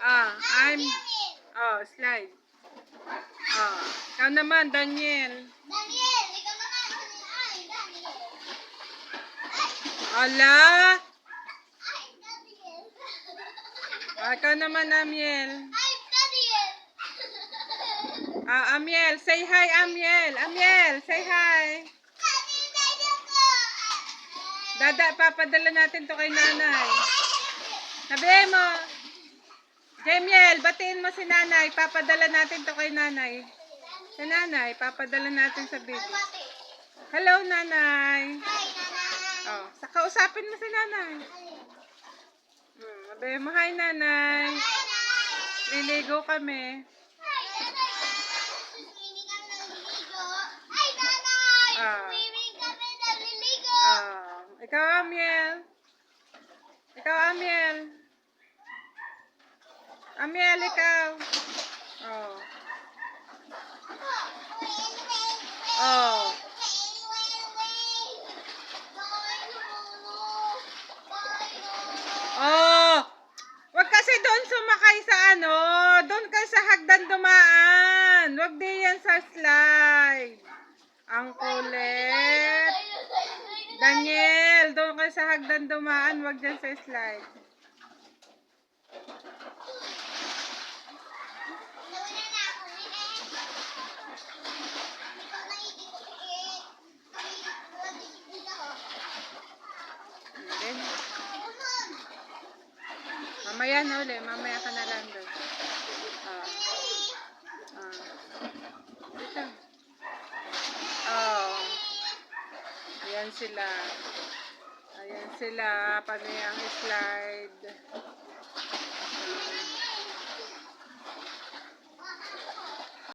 I'm... Oh, slide. Ikaw naman, Daniel. Daniel, ikaw naman. Ay, Daniel. Ala! Ay, Daniel. Ikaw naman, Amiel. Ay, Daniel. Amiel, say hi, Amiel. Amiel, say hi. Papadala natin to kay nanay. Sabihin mo. Jemiel, batiin mo si nanay. Papadala natin to kay nanay. Si nanay, papadala natin sa video. Hello, nanay. Hi, nanay. Kausapin mo si nanay. Sabihin mo, hi, nanay. Hi, nanay. Liligo kami. Hi, nanay. Swimming kami naliligo. Hi, nanay. Swimming kami naliligo. Ikaw, Amiel. Ikaw, Amiel. Amiel, ikaw. Wag kasi doon sumakay sa doon ka sa hagdan dumaan. Wag di yan sa slide. Ang kulit. Daniel, doon ka sa hagdan dumaan, wag dyan sa slide. Mamaya na uli, mamaya ka na lang doon. Dito. Ayan sila. Ayan sila, paano yung slide.